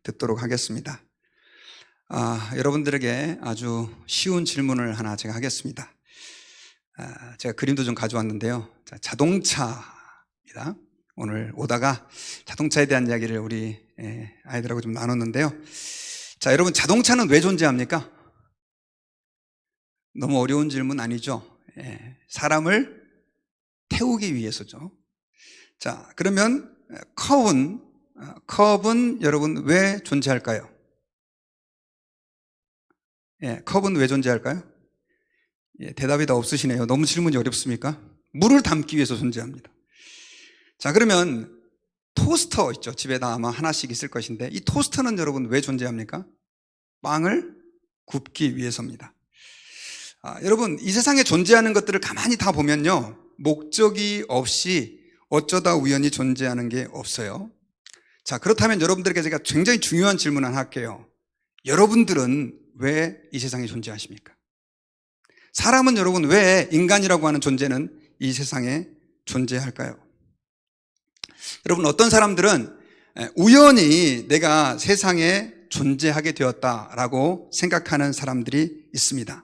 듣도록 하겠습니다. 여러분들에게 아주 쉬운 질문을 하나 제가 하겠습니다. 제가 그림도 좀 가져왔는데요. 자동차입니다. 오늘 오다가 자동차에 대한 이야기를 우리 아이들하고 좀 나눴는데요. 자, 여러분, 자동차는 왜 존재합니까? 너무 어려운 질문 아니죠? 사람을 태우기 위해서죠. 자, 그러면 컵은 여러분 왜 존재할까요? 컵은 왜 존재할까요? 대답이 다 없으시네요. 너무 질문이 어렵습니까? 물을 담기 위해서 존재합니다. 자, 그러면 토스터 있죠? 집에다 아마 하나씩 있을 것인데, 이 토스터는 여러분 왜 존재합니까? 빵을 굽기 위해서입니다. 여러분, 이 세상에 존재하는 것들을 가만히 다 보면요, 목적이 없이 어쩌다 우연히 존재하는 게 없어요. 자, 그렇다면 여러분들에게 제가 굉장히 중요한 질문 하나 할게요. 여러분들은 왜 이 세상에 존재하십니까? 사람은 여러분 왜 인간이라고 하는 존재는 이 세상에 존재할까요? 여러분, 어떤 사람들은 우연히 내가 세상에 존재하게 되었다라고 생각하는 사람들이 있습니다.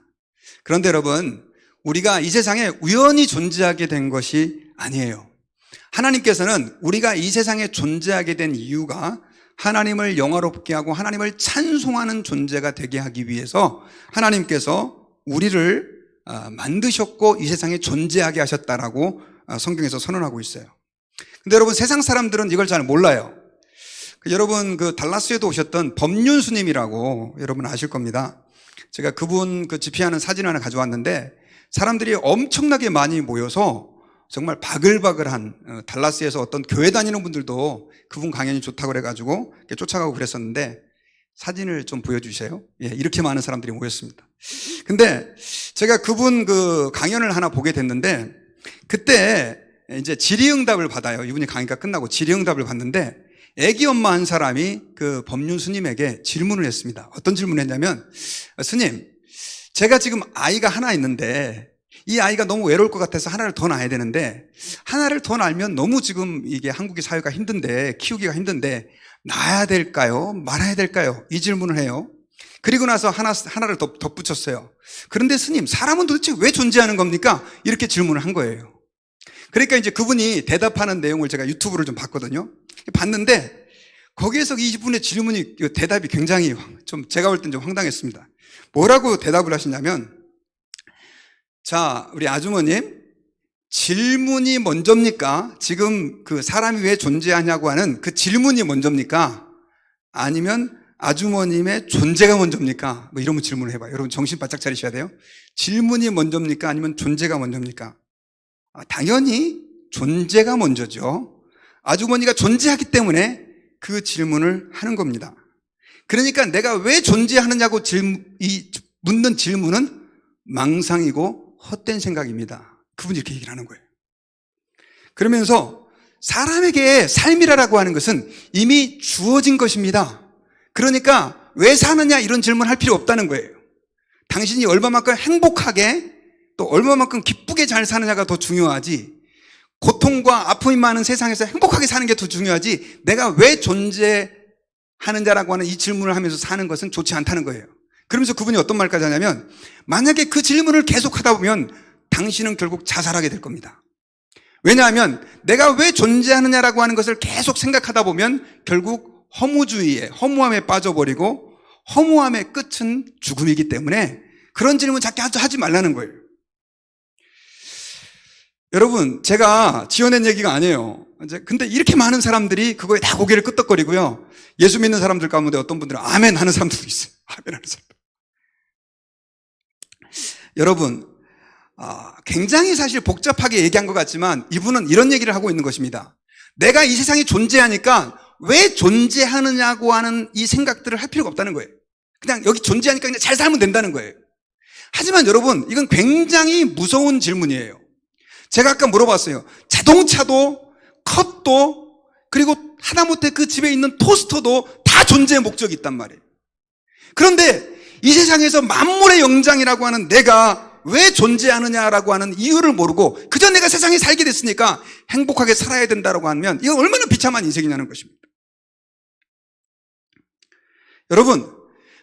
그런데 여러분, 우리가 이 세상에 우연히 존재하게 된 것이 아니에요. 하나님께서는 우리가 이 세상에 존재하게 된 이유가 하나님을 영화롭게 하고 하나님을 찬송하는 존재가 되게 하기 위해서 하나님께서 우리를 만드셨고 이 세상에 존재하게 하셨다라고 성경에서 선언하고 있어요. 근데 여러분, 세상 사람들은 이걸 잘 몰라요. 여러분, 그 달라스에도 오셨던 법륜스님이라고 여러분 아실 겁니다. 제가 그분 집회하는 사진 하나 가져왔는데, 사람들이 엄청나게 많이 모여서 정말 바글바글한, 달라스에서 어떤 교회 다니는 분들도 그분 강연이 좋다고 그래가지고 쫓아가고 그랬었는데, 사진을 좀 보여주세요. 이렇게 많은 사람들이 모였습니다. 근데 제가 그분 강연을 하나 보게 됐는데, 그때 이제 질의응답을 받아요. 이분이 강의가 끝나고 질의응답을 받는데, 애기 엄마 한 사람이 그 법륜 스님에게 질문을 했습니다. 어떤 질문을 했냐면, 스님, 제가 지금 아이가 하나 있는데 이 아이가 너무 외로울 것 같아서 하나를 더 낳아야 되는데, 하나를 더 낳으면 너무 지금 이게 한국의 사회가 힘든데, 키우기가 힘든데 낳아야 될까요? 말아야 될까요? 이 질문을 해요. 그리고 나서 하나를 더 덧붙였어요. 그런데 스님, 사람은 도대체 왜 존재하는 겁니까? 이렇게 질문을 한 거예요. 그러니까 이제 그분이 대답하는 내용을 제가 유튜브를 좀 봤거든요. 봤는데 거기에서 이분의 질문이, 대답이 굉장히 좀 제가 볼 땐 좀 황당했습니다. 뭐라고 대답을 하시냐면, 자, 우리 아주머님, 질문이 먼저입니까? 지금 그 사람이 왜 존재하냐고 하는 그 질문이 먼저입니까? 아니면 아주머님의 존재가 먼저입니까? 뭐 이런 질문을 해봐요. 여러분 정신 바짝 차리셔야 돼요. 질문이 먼저입니까? 아니면 존재가 먼저입니까? 당연히 존재가 먼저죠. 아주머니가 존재하기 때문에 그 질문을 하는 겁니다. 그러니까 내가 왜 존재하느냐고 묻는 질문은 망상이고 헛된 생각입니다. 그분이 이렇게 얘기를 하는 거예요. 그러면서 사람에게 삶이라고 하는 것은 이미 주어진 것입니다. 그러니까 왜 사느냐 이런 질문 할 필요 없다는 거예요. 당신이 얼마만큼 행복하게 또 얼마만큼 기쁘게 잘 사느냐가 더 중요하지, 고통과 아픔이 많은 세상에서 행복하게 사는 게 더 중요하지, 내가 왜 존재하느냐라고 하는 이 질문을 하면서 사는 것은 좋지 않다는 거예요. 그러면서 그분이 어떤 말까지 하냐면, 만약에 그 질문을 계속 하다 보면 당신은 결국 자살하게 될 겁니다. 왜냐하면 내가 왜 존재하느냐라고 하는 것을 계속 생각하다 보면 결국 허무함에 빠져버리고, 허무함의 끝은 죽음이기 때문에 그런 질문 자꾸 하지 말라는 거예요. 여러분, 제가 지어낸 얘기가 아니에요. 근데 이렇게 많은 사람들이 그거에 다 고개를 끄덕거리고요. 예수 믿는 사람들 가운데 어떤 분들은 아멘 하는 사람들도 있어요. 아멘 하는 사람들. 여러분, 굉장히 사실 복잡하게 얘기한 것 같지만 이분은 이런 얘기를 하고 있는 것입니다. 내가 이 세상에 존재하니까 왜 존재하느냐고 하는 이 생각들을 할 필요가 없다는 거예요. 그냥 여기 존재하니까 그냥 잘 살면 된다는 거예요. 하지만 여러분, 이건 굉장히 무서운 질문이에요. 제가 아까 물어봤어요. 자동차도, 컵도, 그리고 하다못해 그 집에 있는 토스터도 다 존재의 목적이 있단 말이에요. 그런데 이 세상에서 만물의 영장이라고 하는 내가 왜 존재하느냐라고 하는 이유를 모르고 그저 내가 세상에 살게 됐으니까 행복하게 살아야 된다고 하면 이건 얼마나 비참한 인생이냐는 것입니다. 여러분,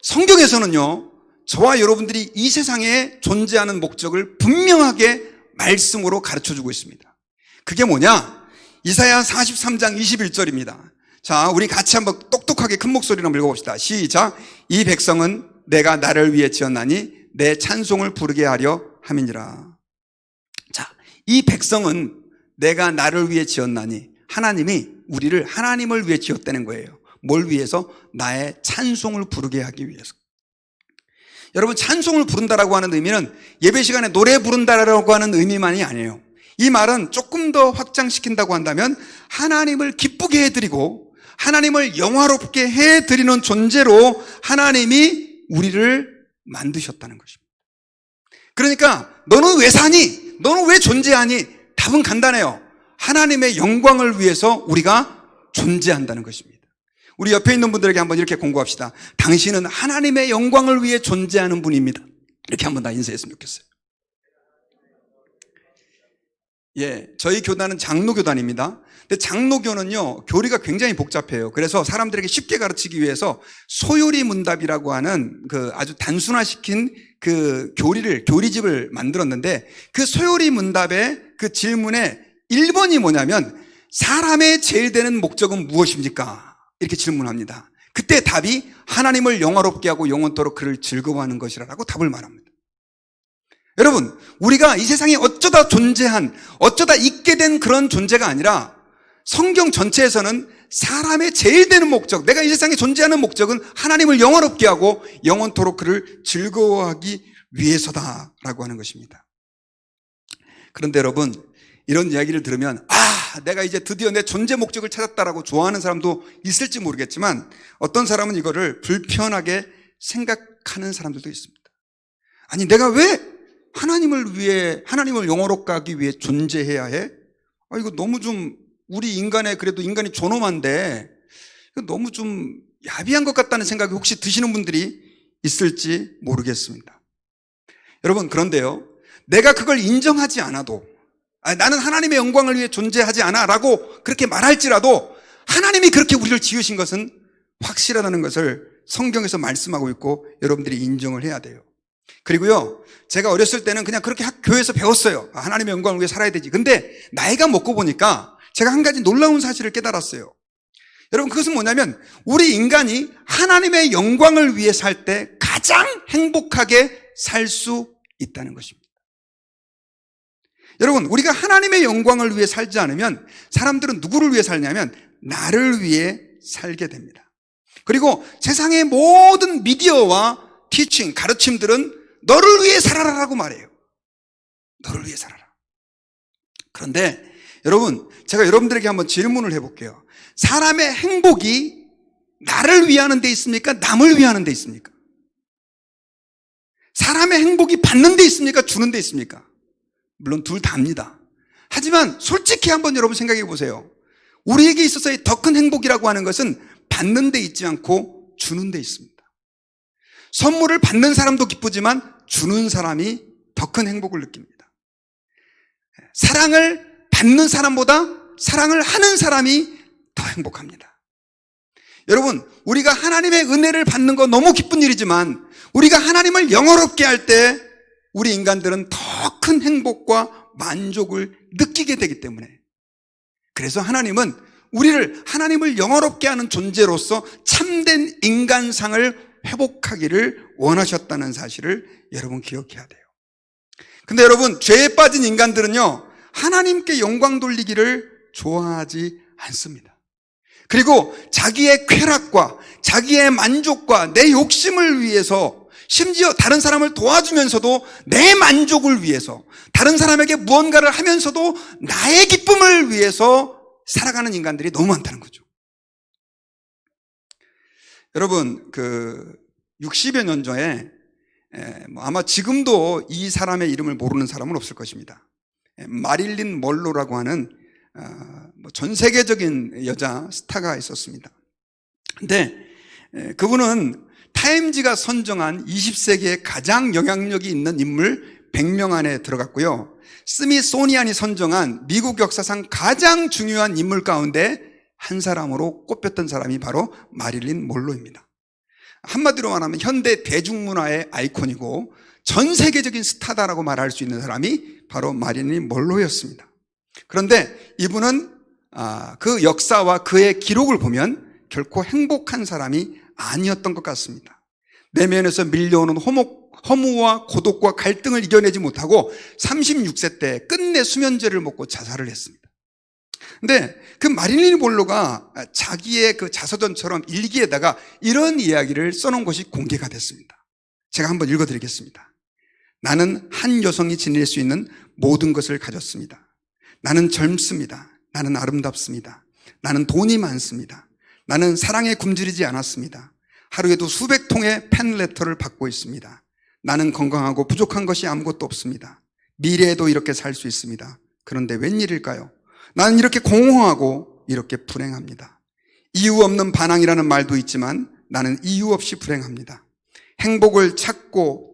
성경에서는요, 저와 여러분들이 이 세상에 존재하는 목적을 분명하게 말씀으로 가르쳐주고 있습니다. 그게 뭐냐? 이사야 43장 21절입니다. 자, 우리 같이 한번 똑똑하게 큰 목소리로 한번 읽어봅시다. 시작. 이 백성은 내가 나를 위해 지었나니 내 찬송을 부르게 하려 함이니라. 자, 이 백성은 내가 나를 위해 지었나니, 하나님이 우리를 하나님을 위해 지었다는 거예요. 뭘 위해서? 나의 찬송을 부르게 하기 위해서. 여러분, 찬송을 부른다라고 하는 의미는 예배 시간에 노래 부른다라고 하는 의미만이 아니에요. 이 말은 조금 더 확장시킨다고 한다면 하나님을 기쁘게 해드리고 하나님을 영화롭게 해드리는 존재로 하나님이 우리를 만드셨다는 것입니다. 그러니까 너는 왜 사니? 너는 왜 존재하니? 답은 간단해요. 하나님의 영광을 위해서 우리가 존재한다는 것입니다. 우리 옆에 있는 분들에게 한번 이렇게 공고합시다. 당신은 하나님의 영광을 위해 존재하는 분입니다. 이렇게 한번 다 인사했으면 좋겠어요. 예, 저희 교단은 장로교단입니다. 근데 장로교는요, 교리가 굉장히 복잡해요. 그래서 사람들에게 쉽게 가르치기 위해서 소요리 문답이라고 하는 그 아주 단순화시킨 그 교리집을 만들었는데, 그 소요리 문답의 그 질문의 1번이 뭐냐면, 사람의 제일 되는 목적은 무엇입니까? 이렇게 질문합니다. 그때 답이 하나님을 영화롭게 하고 영원토록 그를 즐거워하는 것이라고 답을 말합니다. 여러분, 우리가 이 세상에 어쩌다 있게 된 그런 존재가 아니라 성경 전체에서는 사람의 제일 되는 목적, 내가 이 세상에 존재하는 목적은 하나님을 영화롭게 하고 영원토록 그를 즐거워하기 위해서다라고 하는 것입니다. 그런데 여러분, 이런 이야기를 들으면 내가 이제 드디어 내 존재 목적을 찾았다라고 좋아하는 사람도 있을지 모르겠지만, 어떤 사람은 이거를 불편하게 생각하는 사람들도 있습니다. 아니, 내가 왜 하나님을 영화롭게 하기 위해 존재해야 해? 이거 너무 좀 우리 그래도 인간이 존엄한데 너무 좀 야비한 것 같다는 생각이 혹시 드시는 분들이 있을지 모르겠습니다. 여러분, 그런데요, 내가 그걸 인정하지 않아도, 나는 하나님의 영광을 위해 존재하지 않아 라고 그렇게 말할지라도 하나님이 그렇게 우리를 지으신 것은 확실하다는 것을 성경에서 말씀하고 있고 여러분들이 인정을 해야 돼요. 그리고요, 제가 어렸을 때는 그냥 그렇게 교회에서 배웠어요. 하나님의 영광을 위해 살아야 되지. 근데 나이가 먹고 보니까 제가 한 가지 놀라운 사실을 깨달았어요. 여러분, 그것은 뭐냐면 우리 인간이 하나님의 영광을 위해 살 때 가장 행복하게 살 수 있다는 것입니다. 여러분, 우리가 하나님의 영광을 위해 살지 않으면 사람들은 누구를 위해 살냐면 나를 위해 살게 됩니다. 그리고 세상의 모든 미디어와 티칭, 가르침들은 너를 위해 살아라라고 말해요. 너를 위해 살아라. 그런데 여러분, 제가 여러분들에게 한번 질문을 해볼게요. 사람의 행복이 나를 위하는 데 있습니까? 남을 위하는 데 있습니까? 사람의 행복이 받는 데 있습니까? 주는 데 있습니까? 물론 둘 다입니다. 하지만 솔직히 한번 여러분 생각해 보세요. 우리에게 있어서의 더 큰 행복이라고 하는 것은 받는 데 있지 않고 주는 데 있습니다. 선물을 받는 사람도 기쁘지만 주는 사람이 더 큰 행복을 느낍니다. 사랑을 받는 사람보다 사랑을 하는 사람이 더 행복합니다. 여러분, 우리가 하나님의 은혜를 받는 거 너무 기쁜 일이지만 우리가 하나님을 영화롭게 할 때 우리 인간들은 더 큰 행복과 만족을 느끼게 되기 때문에, 그래서 하나님은 우리를 하나님을 영화롭게 하는 존재로서 참된 인간상을 회복하기를 원하셨다는 사실을 여러분 기억해야 돼요. 근데 여러분, 죄에 빠진 인간들은요, 하나님께 영광 돌리기를 좋아하지 않습니다. 그리고 자기의 쾌락과 자기의 만족과 내 욕심을 위해서, 심지어 다른 사람을 도와주면서도 내 만족을 위해서, 다른 사람에게 무언가를 하면서도 나의 기쁨을 위해서 살아가는 인간들이 너무 많다는 거죠. 여러분, 60여 년 전에 아마 지금도 이 사람의 이름을 모르는 사람은 없을 것입니다. 마릴린 먼로라고 하는 전 세계적인 여자 스타가 있었습니다. 근데 그분은 타임지가 선정한 20세기의 가장 영향력이 있는 인물 100명 안에 들어갔고요, 스미소니안이 선정한 미국 역사상 가장 중요한 인물 가운데 한 사람으로 꼽혔던 사람이 바로 마릴린 먼로입니다. 한마디로 말하면 현대 대중문화의 아이콘이고 전 세계적인 스타다라고 말할 수 있는 사람이 바로 마릴린 먼로였습니다. 그런데 이분은 그 역사와 그의 기록을 보면 결코 행복한 사람이 아니었던 것 같습니다. 내면에서 밀려오는 허무와 고독과 갈등을 이겨내지 못하고 36세 때 끝내 수면제를 먹고 자살을 했습니다. 근데 그 마릴린 먼로가 자기의 그 자서전처럼 일기에다가 이런 이야기를 써놓은 것이 공개가 됐습니다. 제가 한번 읽어드리겠습니다. 나는 한 여성이 지닐 수 있는 모든 것을 가졌습니다. 나는 젊습니다. 나는 아름답습니다. 나는 돈이 많습니다. 나는 사랑에 굶주리지 않았습니다. 하루에도 수백 통의 팬레터를 받고 있습니다. 나는 건강하고 부족한 것이 아무것도 없습니다. 미래에도 이렇게 살 수 있습니다. 그런데 웬일일까요? 나는 이렇게 공허하고 이렇게 불행합니다. 이유 없는 반항이라는 말도 있지만 나는 이유 없이 불행합니다. 행복을 찾고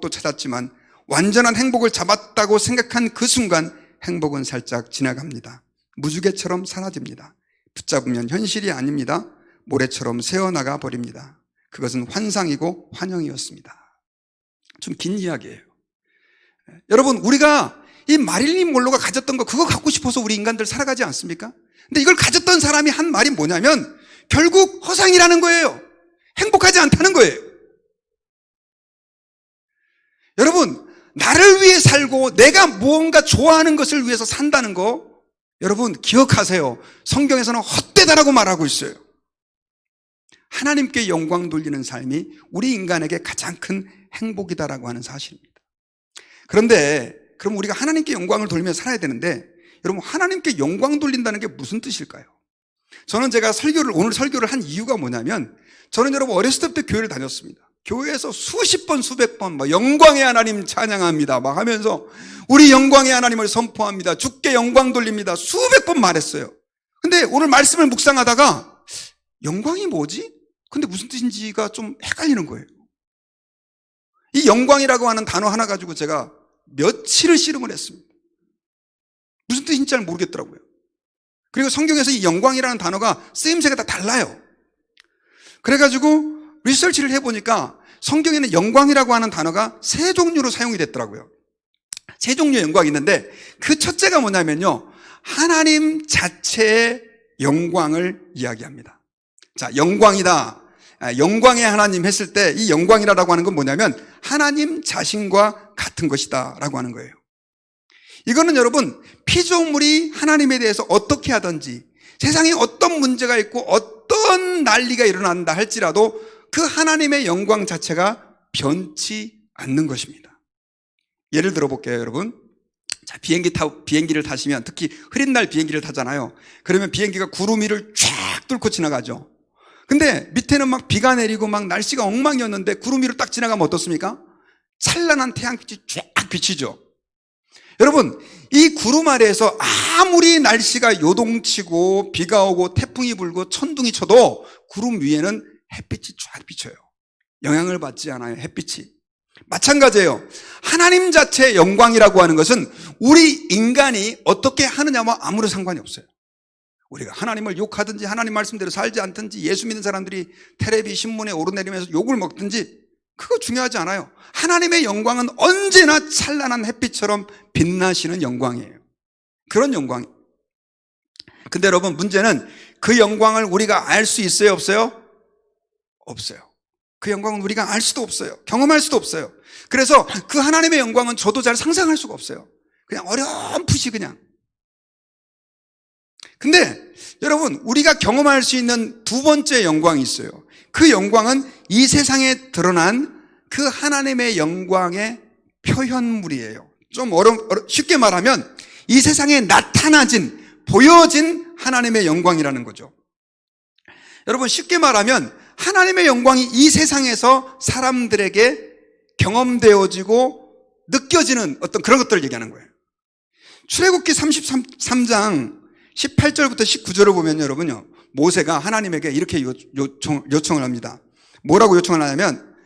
또 찾았지만 완전한 행복을 잡았다고 생각한 그 순간 행복은 살짝 지나갑니다. 무지개처럼 사라집니다. 붙잡으면 현실이 아닙니다. 모래처럼 새어나가 버립니다. 그것은 환상이고 환영이었습니다. 좀 긴 이야기예요. 여러분, 우리가 이 마릴린 먼로가 가졌던 거 그거 갖고 싶어서 우리 인간들 살아가지 않습니까? 근데 이걸 가졌던 사람이 한 말이 뭐냐면 결국 허상이라는 거예요. 행복하지 않다는 거예요. 여러분, 나를 위해 살고 내가 무언가 좋아하는 것을 위해서 산다는 거 여러분 기억하세요. 성경에서는 헛되다라고 말하고 있어요. 하나님께 영광 돌리는 삶이 우리 인간에게 가장 큰 행복이다라고 하는 사실입니다. 그런데 그럼 우리가 하나님께 영광을 돌리며 살아야 되는데 여러분 하나님께 영광 돌린다는 게 무슨 뜻일까요? 저는 제가 오늘 설교를 한 이유가 뭐냐면 저는 여러분 어렸을 때부터 교회를 다녔습니다. 교회에서 수십 번 수백 번 영광의 하나님 찬양합니다 막 하면서 우리 영광의 하나님을 선포합니다. 주께 영광 돌립니다. 수백 번 말했어요. 근데 오늘 말씀을 묵상하다가 영광이 뭐지? 근데 무슨 뜻인지가 좀 헷갈리는 거예요. 이 영광이라고 하는 단어 하나 가지고 제가 며칠을 씨름을 했습니다. 무슨 뜻인지 잘 모르겠더라고요. 그리고 성경에서 이 영광이라는 단어가 쓰임새가 다 달라요. 그래가지고 리서치를 해보니까 성경에는 영광이라고 하는 단어가 세 종류로 사용이 됐더라고요. 세 종류의 영광이 있는데 그 첫째가 뭐냐면요, 하나님 자체의 영광을 이야기합니다. 자, 영광이다, 영광의 하나님 했을 때 이 영광이라고 하는 건 뭐냐면 하나님 자신과 같은 것이다 라고 하는 거예요. 이거는 여러분 피조물이 하나님에 대해서 어떻게 하든지 세상에 어떤 문제가 있고 어떤 난리가 일어난다 할지라도 그 하나님의 영광 자체가 변치 않는 것입니다. 예를 들어 볼게요, 여러분. 자, 비행기를 타시면 특히 흐린 날 비행기를 타잖아요. 그러면 비행기가 구름 위를 쫙 뚫고 지나가죠. 근데 밑에는 막 비가 내리고 막 날씨가 엉망이었는데 구름 위로 딱 지나가면 어떻습니까? 찬란한 태양빛이 쫙 비치죠. 여러분, 이 구름 아래에서 아무리 날씨가 요동치고 비가 오고 태풍이 불고 천둥이 쳐도 구름 위에는 햇빛이 쫙 비쳐요. 영향을 받지 않아요, 햇빛이. 마찬가지예요. 하나님 자체의 영광이라고 하는 것은 우리 인간이 어떻게 하느냐와 아무런 상관이 없어요. 우리가 하나님을 욕하든지 하나님 말씀대로 살지 않든지 예수 믿는 사람들이 텔레비 신문에 오르내리면서 욕을 먹든지 그거 중요하지 않아요. 하나님의 영광은 언제나 찬란한 햇빛처럼 빛나시는 영광이에요. 그런 영광. 근데 여러분 문제는 그 영광을 우리가 알 수 있어요, 없어요? 없어요. 그 영광은 우리가 알 수도 없어요. 경험할 수도 없어요. 그래서 그 하나님의 영광은 저도 잘 상상할 수가 없어요. 그냥 어렴풋이 그냥. 근데 여러분 우리가 경험할 수 있는 두 번째 영광이 있어요. 그 영광은 이 세상에 드러난 그 하나님의 영광의 표현물이에요. 좀 쉽게 말하면 이 세상에 보여진 하나님의 영광이라는 거죠. 여러분 쉽게 말하면 하나님의 영광이 이 세상에서 사람들에게 경험되어지고 느껴지는 어떤 그런 것들을 얘기하는 거예요. 출애굽기 33장 18절부터 19절을 보면 여러분요, 모세가 하나님에게 이렇게 요청을 합니다. 뭐라고 요청을 하냐면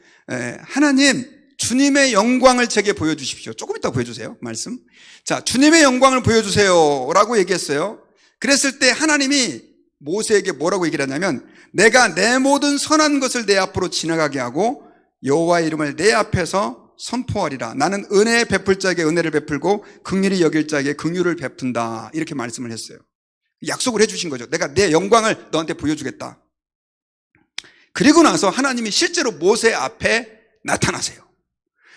하나님 주님의 영광을 제게 보여주십시오. 조금 이따 보여주세요, 말씀. 자, 주님의 영광을 보여주세요 라고 얘기했어요. 그랬을 때 하나님이 모세에게 뭐라고 얘기를 하냐면 내가 내 모든 선한 것을 내 앞으로 지나가게 하고 여호와의 이름을 내 앞에서 선포하리라. 나는 은혜 베풀 자에게 은혜를 베풀고 긍휼히 여길 자에게 긍휼을 베푼다. 이렇게 말씀을 했어요. 약속을 해주신 거죠. 내가 내 영광을 너한테 보여주겠다. 그리고 나서 하나님이 실제로 모세 앞에 나타나세요.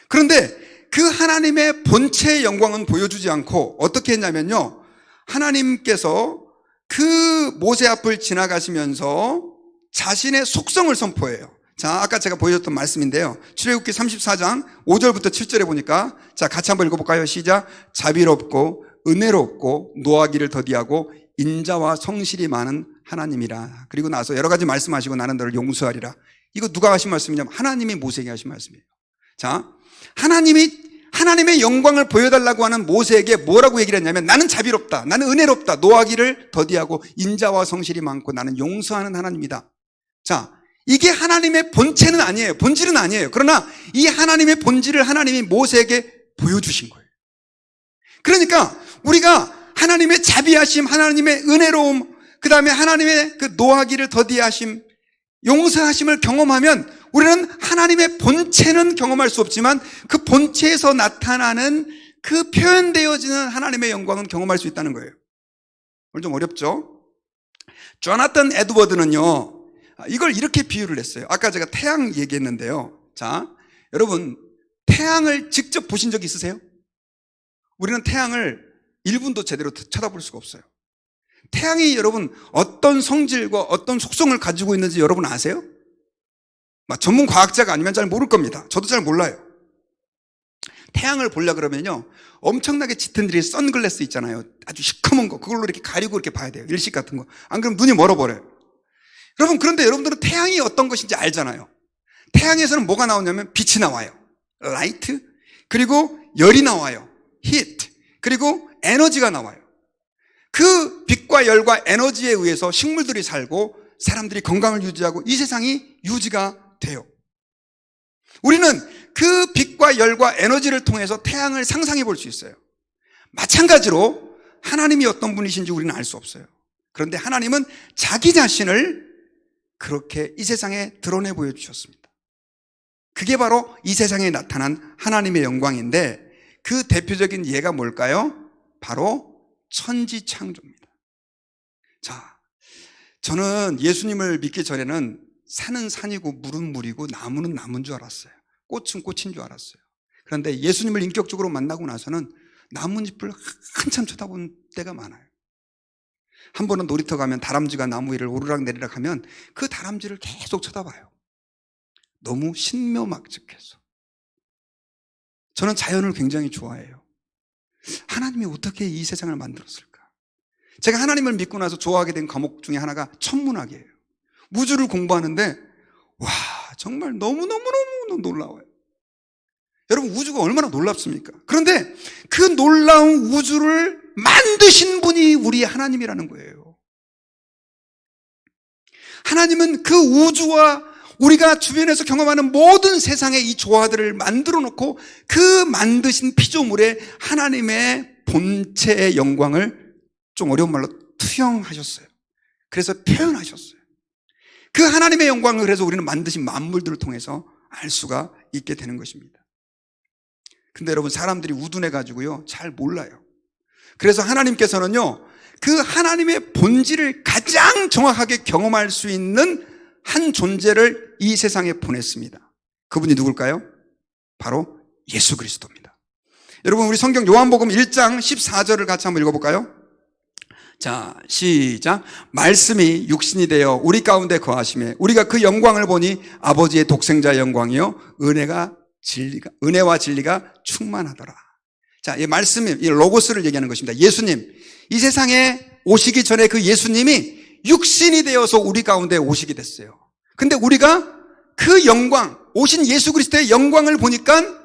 그런데 그 하나님의 본체의 영광은 보여주지 않고 어떻게 했냐면요, 하나님께서 그 모세 앞을 지나가시면서 자신의 속성을 선포해요. 자, 아까 제가 보여줬던 말씀인데요, 출애굽기 34장 5절부터 7절에 보니까, 자, 같이 한번 읽어볼까요? 시작. 자비롭고 은혜롭고 노하기를 더디하고 인자와 성실이 많은 하나님이라. 그리고 나서 여러 가지 말씀하시고 나는 너를 용서하리라. 이거 누가 하신 말씀이냐면 하나님이 모세에게 하신 말씀이에요. 자, 하나님의 영광을 보여달라고 하는 모세에게 뭐라고 얘기를 했냐면, 나는 자비롭다, 나는 은혜롭다, 노하기를 더디하고 인자와 성실이 많고 나는 용서하는 하나님이다. 자, 이게 하나님의 본체는 아니에요. 본질은 아니에요. 그러나 이 하나님의 본질을 하나님이 모세에게 보여주신 거예요. 그러니까 우리가 하나님의 자비하심, 하나님의 은혜로움, 그 다음에 하나님의 그 노하기를 더디하심, 용서하심을 경험하면 우리는 하나님의 본체는 경험할 수 없지만 그 본체에서 나타나는 그 표현되어지는 하나님의 영광은 경험할 수 있다는 거예요. 오늘 좀 어렵죠? 조나단 에드워드는요, 이걸 이렇게 비유를 했어요. 아까 제가 태양 얘기했는데요. 자, 여러분, 태양을 직접 보신 적 있으세요? 우리는 태양을 1분도 제대로 쳐다볼 수가 없어요. 태양이 여러분 어떤 성질과 어떤 속성을 가지고 있는지 여러분 아세요? 전문 과학자가 아니면 잘 모를 겁니다. 저도 잘 몰라요. 태양을 보려고 그러면요, 엄청나게 짙은 들이 선글라스 있잖아요. 아주 시커먼 거, 그걸로 이렇게 가리고 이렇게 봐야 돼요. 일식 같은 거. 안 그러면 눈이 멀어버려요. 여러분, 그런데 여러분들은 태양이 어떤 것인지 알잖아요. 태양에서는 뭐가 나오냐면 빛이 나와요. 라이트, 그리고 열이 나와요. 히트, 그리고 에너지가 나와요. 그 빛과 열과 에너지에 의해서 식물들이 살고 사람들이 건강을 유지하고 이 세상이 유지가 돼요. 우리는 그 빛과 열과 에너지를 통해서 태양을 상상해 볼 수 있어요. 마찬가지로 하나님이 어떤 분이신지 우리는 알 수 없어요. 그런데 하나님은 자기 자신을 그렇게 이 세상에 드러내 보여주셨습니다. 그게 바로 이 세상에 나타난 하나님의 영광인데, 그 대표적인 예가 뭘까요? 바로 천지창조입니다. 자, 저는 예수님을 믿기 전에는 산은 산이고 물은 물이고 나무는 나무인 줄 알았어요. 꽃은 꽃인 줄 알았어요. 그런데 예수님을 인격적으로 만나고 나서는 나뭇잎을 한참 쳐다본 때가 많아요. 한 번은 놀이터 가면 다람쥐가 나무 위를 오르락 내리락 하면 그 다람쥐를 계속 쳐다봐요. 너무 신묘막측해서. 저는 자연을 굉장히 좋아해요. 하나님이 어떻게 이 세상을 만들었을까? 제가 하나님을 믿고 나서 좋아하게 된 과목 중에 하나가 천문학이에요. 우주를 공부하는데 와, 정말 너무너무너무 놀라워요. 여러분, 우주가 얼마나 놀랍습니까? 그런데 그 놀라운 우주를 만드신 분이 우리 하나님이라는 거예요. 하나님은 그 우주와 우리가 주변에서 경험하는 모든 세상의 이 조화들을 만들어 놓고 그 만드신 피조물에 하나님의 본체의 영광을, 좀 어려운 말로 투영하셨어요. 그래서 표현하셨어요. 그 하나님의 영광을 그래서 우리는 만드신 만물들을 통해서 알 수가 있게 되는 것입니다. 근데 여러분, 사람들이 우둔해가지고요, 잘 몰라요. 그래서 하나님께서는요, 그 하나님의 본질을 가장 정확하게 경험할 수 있는 한 존재를 이 세상에 보냈습니다. 그분이 누굴까요? 바로 예수 그리스도입니다. 여러분, 우리 성경 요한복음 1장 14절을 같이 한번 읽어볼까요? 자, 시작. 말씀이 육신이 되어 우리 가운데 거하시매 우리가 그 영광을 보니 아버지의 독생자의 영광이요 은혜와 진리가 충만하더라. 자, 이 말씀이, 이 로고스를 얘기하는 것입니다. 예수님, 이 세상에 오시기 전에 그 예수님이 육신이 되어서 우리 가운데 오시게 됐어요. 근데 우리가 그 영광, 오신 예수 그리스도의 영광을 보니까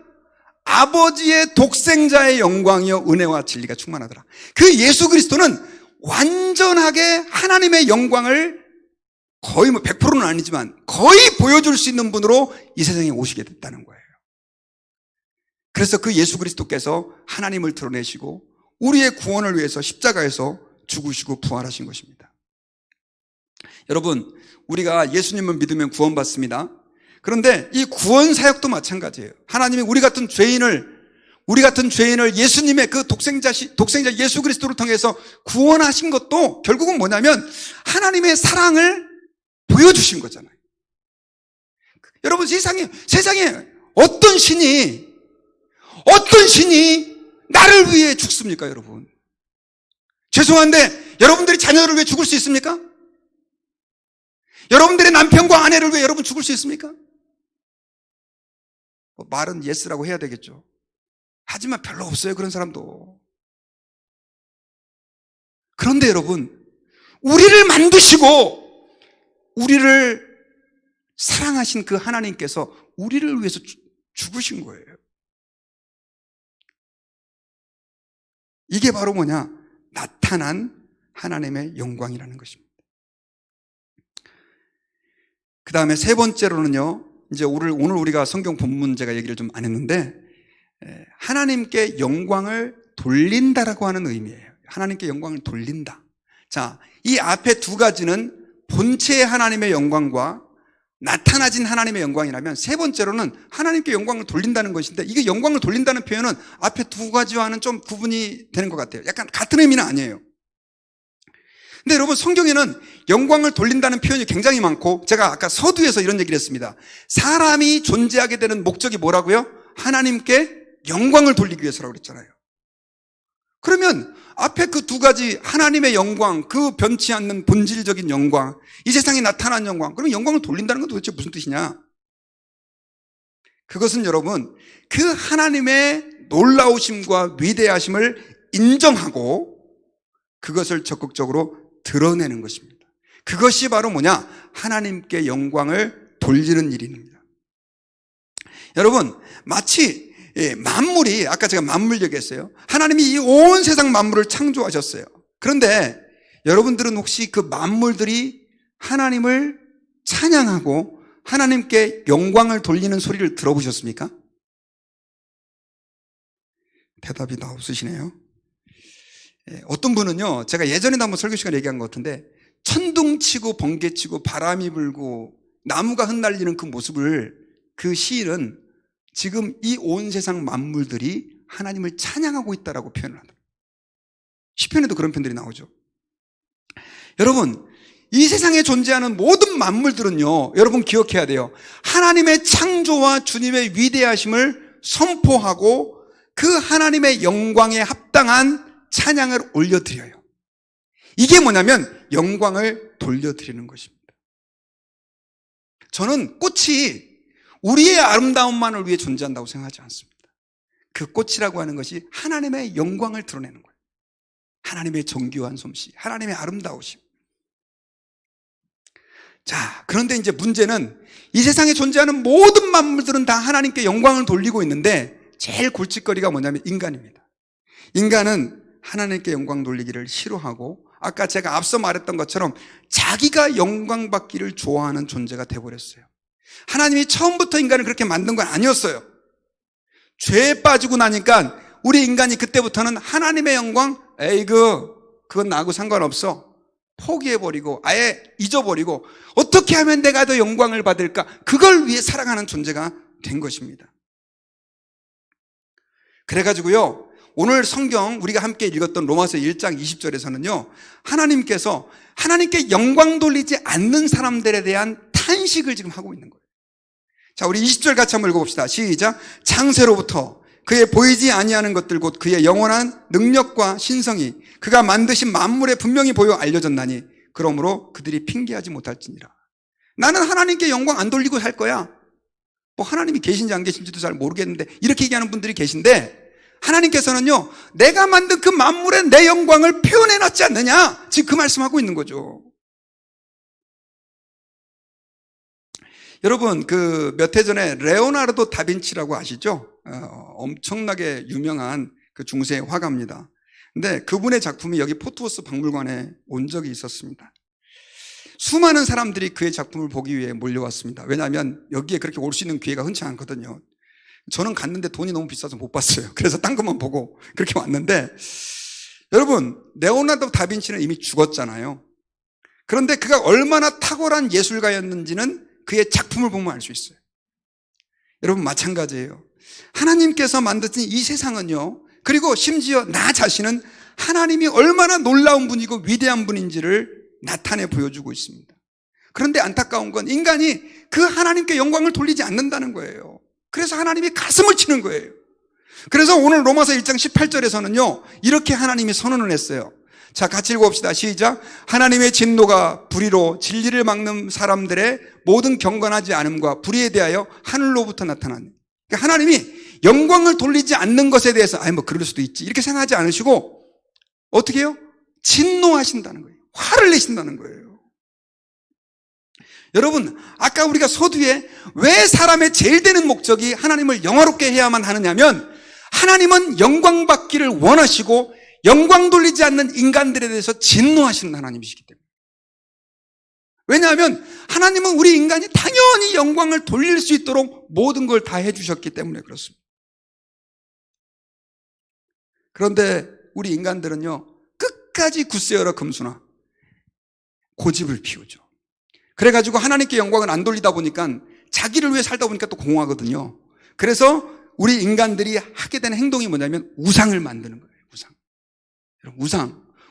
아버지의 독생자의 영광이요 은혜와 진리가 충만하더라. 그 예수 그리스도는 완전하게 하나님의 영광을 거의 100%는 아니지만 거의 보여줄 수 있는 분으로 이 세상에 오시게 됐다는 거예요. 그래서 그 예수 그리스도께서 하나님을 드러내시고 우리의 구원을 위해서 십자가에서 죽으시고 부활하신 것입니다. 여러분, 우리가 예수님을 믿으면 구원받습니다. 그런데 이 구원 사역도 마찬가지예요. 하나님이 우리 같은 죄인을 예수님의 그 독생자 예수 그리스도를 통해서 구원하신 것도 결국은 뭐냐면 하나님의 사랑을 보여주신 거잖아요. 여러분, 세상에 어떤 신이 나를 위해 죽습니까, 여러분? 죄송한데 여러분들이 자녀를 위해 죽을 수 있습니까? 여러분들의 남편과 아내를 위해 여러분 죽을 수 있습니까? 말은 예스라고 해야 되겠죠. 하지만 별로 없어요, 그런 사람도. 그런데 여러분, 우리를 만드시고 우리를 사랑하신 그 하나님께서 우리를 위해서 죽으신 거예요. 이게 바로 뭐냐? 나타난 하나님의 영광이라는 것입니다. 그 다음에 세 번째로는요, 이제 오늘 우리가 성경 본문 제가 얘기를 좀 안 했는데, 하나님께 영광을 돌린다라고 하는 의미예요. 하나님께 영광을 돌린다. 자, 이 앞에 두 가지는 본체의 하나님의 영광과 나타나진 하나님의 영광이라면, 세 번째로는 하나님께 영광을 돌린다는 것인데, 이게 영광을 돌린다는 표현은 앞에 두 가지와는 좀 구분이 되는 것 같아요. 약간 같은 의미는 아니에요. 근데 여러분, 성경에는 영광을 돌린다는 표현이 굉장히 많고, 제가 아까 서두에서 이런 얘기를 했습니다. 사람이 존재하게 되는 목적이 뭐라고요? 하나님께 영광을 돌리기 위해서라고 그랬잖아요. 그러면 앞에 그 두 가지, 하나님의 영광, 그 변치 않는 본질적인 영광, 이 세상에 나타난 영광, 그러면 영광을 돌린다는 건 도대체 무슨 뜻이냐? 그것은 여러분, 그 하나님의 놀라우심과 위대하심을 인정하고 그것을 적극적으로 드러내는 것입니다. 그것이 바로 뭐냐? 하나님께 영광을 돌리는 일입니다. 여러분, 마치 만물이, 아까 제가 만물 얘기했어요. 하나님이 이 온 세상 만물을 창조하셨어요. 그런데 여러분들은 혹시 그 만물들이 하나님을 찬양하고 하나님께 영광을 돌리는 소리를 들어보셨습니까? 대답이 다 없으시네요. 어떤 분은요, 제가 예전에도 한번 설교 시간에 얘기한 것 같은데, 천둥치고 번개치고 바람이 불고 나무가 흩날리는 그 모습을, 그 시인은 지금 이 온 세상 만물들이 하나님을 찬양하고 있다라고 표현을 합니다. 시편에도 그런 편들이 나오죠. 여러분, 이 세상에 존재하는 모든 만물들은요, 여러분 기억해야 돼요. 하나님의 창조와 주님의 위대하심을 선포하고 그 하나님의 영광에 합당한 찬양을 올려드려요. 이게 뭐냐면 영광을 돌려드리는 것입니다. 저는 꽃이 우리의 아름다움만을 위해 존재한다고 생각하지 않습니다. 그 꽃이라고 하는 것이 하나님의 영광을 드러내는 거예요. 하나님의 정교한 솜씨, 하나님의 아름다우심. 자, 그런데 이제 문제는 이 세상에 존재하는 모든 만물들은 다 하나님께 영광을 돌리고 있는데, 제일 골칫거리가 뭐냐면 인간입니다. 인간은 하나님께 영광 돌리기를 싫어하고, 아까 제가 앞서 말했던 것처럼 자기가 영광 받기를 좋아하는 존재가 되어버렸어요. 하나님이 처음부터 인간을 그렇게 만든 건 아니었어요. 죄에 빠지고 나니까 우리 인간이 그때부터는 하나님의 영광, 그건 나하고 상관없어, 포기해버리고 아예 잊어버리고 어떻게 하면 내가 더 영광을 받을까, 그걸 위해 살아가는 존재가 된 것입니다. 그래가지고요, 오늘 성경 우리가 함께 읽었던 로마서 1장 20절에서는요, 하나님께서 하나님께 영광 돌리지 않는 사람들에 대한 탄식을 지금 하고 있는 거예요. 자, 우리 20절 같이 한번 읽어봅시다. 시작. 창세로부터 그의 보이지 아니하는 것들 곧 그의 영원한 능력과 신성이 그가 만드신 만물에 분명히 보여 알려졌나니 그러므로 그들이 핑계하지 못할지니라. 나는 하나님께 영광 안 돌리고 살 거야. 뭐 하나님이 계신지 안 계신지도 잘 모르겠는데, 이렇게 얘기하는 분들이 계신데, 하나님께서는요, 내가 만든 그 만물에 내 영광을 표현해놨지 않느냐, 지금 그 말씀하고 있는 거죠. 여러분, 그 몇 해 전에 레오나르도 다빈치라고 아시죠? 엄청나게 유명한 그 중세 화가입니다. 근데 그분의 작품이 여기 포트워스 박물관에 온 적이 있었습니다. 수많은 사람들이 그의 작품을 보기 위해 몰려왔습니다. 왜냐하면 여기에 그렇게 올 수 있는 기회가 흔치 않거든요. 저는 갔는데 돈이 너무 비싸서 못 봤어요. 그래서 딴 것만 보고 그렇게 왔는데, 여러분, 레오나르도 다빈치는 이미 죽었잖아요. 그런데 그가 얼마나 탁월한 예술가였는지는 그의 작품을 보면 알 수 있어요. 여러분 마찬가지예요. 하나님께서 만드신 이 세상은요, 그리고 심지어 나 자신은 하나님이 얼마나 놀라운 분이고 위대한 분인지를 나타내 보여주고 있습니다. 그런데 안타까운 건 인간이 그 하나님께 영광을 돌리지 않는다는 거예요. 그래서 하나님이 가슴을 치는 거예요. 그래서 오늘 로마서 1장 18절에서는요 이렇게 하나님이 선언을 했어요. 자, 같이 읽어봅시다. 시작. 하나님의 진노가 불의로 진리를 막는 사람들의 모든 경건하지 않음과 불의에 대하여 하늘로부터 나타나니, 그러니까 하나님이 영광을 돌리지 않는 것에 대해서 뭐 그럴 수도 있지 이렇게 생각하지 않으시고 어떻게 해요? 진노하신다는 거예요. 화를 내신다는 거예요. 여러분, 아까 우리가 서두에 왜 사람의 제일 되는 목적이 하나님을 영화롭게 해야만 하느냐면, 하나님은 영광 받기를 원하시고 영광 돌리지 않는 인간들에 대해서 진노하시는 하나님이시기 때문에. 왜냐하면 하나님은 우리 인간이 당연히 영광을 돌릴 수 있도록 모든 걸 다 해주셨기 때문에 그렇습니다. 그런데 우리 인간들은요 끝까지 굳세어라 금수나 고집을 피우죠. 그래가지고 하나님께 영광을 안 돌리다 보니까 자기를 위해 살다 보니까 또 공허하거든요. 그래서 우리 인간들이 하게 되는 행동이 뭐냐면 우상을 만드는 거예요.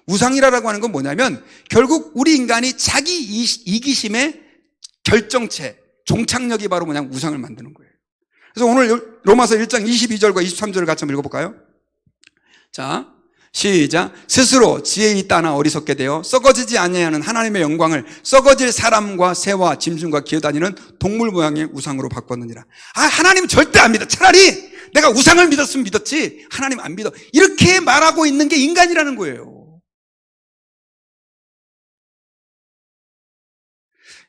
우상이라고 하는 건 뭐냐면 결국 우리 인간이 자기 이기심의 결정체, 종착역이 바로 뭐냐면 우상을 만드는 거예요. 그래서 오늘 로마서 1장 22절과 23절을 같이 한번 읽어볼까요? 자, 시작. 스스로 지혜 있다나 어리석게 되어 썩어지지 아니하는 하나님의 영광을 썩어질 사람과 새와 짐승과 기어다니는 동물 모양의 우상으로 바꿨느니라. 하나님 절대 안 믿어. 차라리 내가 우상을 믿었으면 믿었지 하나님 안 믿어. 이렇게 말하고 있는 게 인간이라는 거예요.